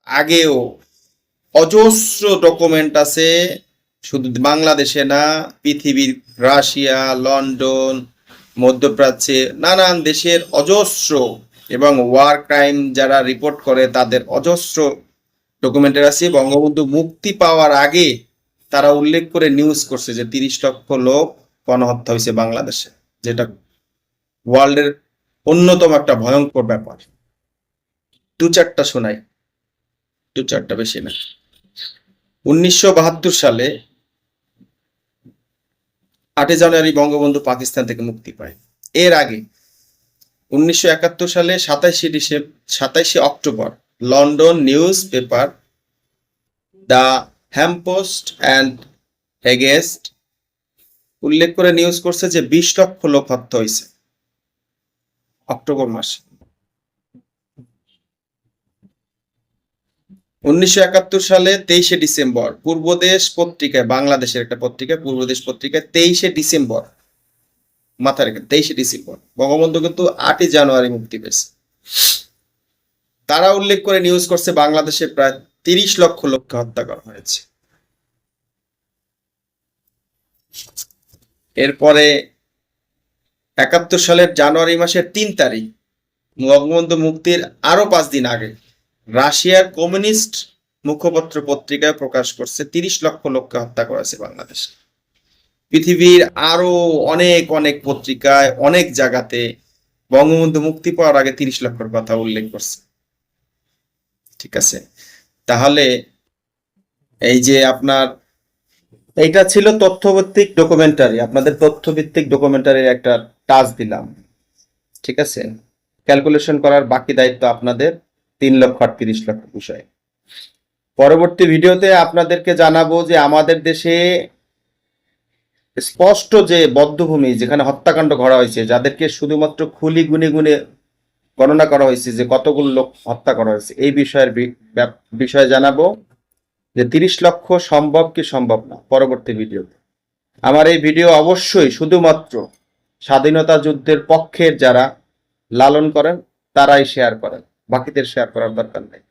আগেও অজস্র ডকুমেন্ট আছে, শুধু বাংলাদেশে না, পৃথিবীর রাশিয়া, লন্ডন, মধ্যপ্রাচ্যে নানান দেশের অজস্র এবং ওয়ার ক্রাইম যারা রিপোর্ট করে তাদের অজস্র ডকুমেন্টের আছে। বঙ্গবন্ধু মুক্তি পাওয়ার আগে তারা উল্লেখ করে নিউজ করছে যে 30 লক্ষ লোক গণহত্যা হয়েছে বাংলাদেশে, যেটা ওয়ার্ল্ডের অন্যতম একটা ভয়ঙ্কর ব্যাপার। দু চারটা শোনাই, দু চারটা বেশি না। 1972 সালে 8 জানুয়ারি বঙ্গবন্ধু পাকিস্তান থেকে মুক্তি পায়। এর আগে 1971 সালে 27 October London news paper the Hampstead and Highgate উল্লেখ করে নিউজ করছে যে 20 লক্ষ লোক হত্যা হয়েছে অক্টোবর মাসে। 1971 সালে 23 ডিসেম্বর পূর্বদেশ পত্রিকায়, বাংলাদেশের একটা পত্রিকা পূর্বদেশ পত্রিকায় 23 ডিসেম্বর, মাথায় রেখে 23 ডিসেম্বর, বঙ্গবন্ধু কিন্তু 8 জানুয়ারি মুক্তি পেয়েছে। তারা উল্লেখ করে নিউজ করছে বাংলাদেশে প্রায় 30 লক্ষ লোককে হত্যা করা হয়েছে। এরপরে 71 সালের জানুয়ারি মাসের 3 তারিখ বঙ্গবন্ধু মুক্তির আরো 5 দিন আগে রাশিয়ার কমিউনিস্ট মুখপত্র পত্রিকায় প্রকাশ করছে 30 লক্ষ লোককে হত্যা করেছে বাংলাদেশে। পৃথিবীর আরো অনেক অনেক পত্রিকায় অনেক জায়গাতে বঙ্গবন্ধু মুক্তি পাওয়ার আগে 30 লক্ষের কথা উল্লেখ করছে। ঠিক আছে, তাহলে এই যে আপনার এইটা ছিল তথ্যভিত্তিক ডকুমেন্টারি, আপনাদের তথ্যভিত্তিক ডকুমেন্টারির একটা টাচ দিলাম। ঠিক আছে, ক্যালকুলেশন করার বাকি দায়িত্ব আপনাদের 3,38,00,000 বিষয়। পরবর্তী ভিডিওতে আপনাদেরকে জানাবো যে আমাদের দেশে স্পষ্ট যে বধ্যভূমি যেখানে হত্যাকাণ্ড করা হয়েছে, যাদেরকে শুধুমাত্র খুলি গুনে গুনে গণনা করা হয়েছে যে কতগুলো লোক হত্যা করা হয়েছে, এই বিষয়ে জানাবো যে 30 লক্ষ সম্ভব কি সম্ভব না পরবর্তী ভিডিওতে। আমার এই ভিডিও অবশ্যই শুধুমাত্র স্বাধীনতা যুদ্ধের পক্ষের যারা লালন করেন তারাই শেয়ার করেন, বাকিদের শেয়ার করার দরকার নেই।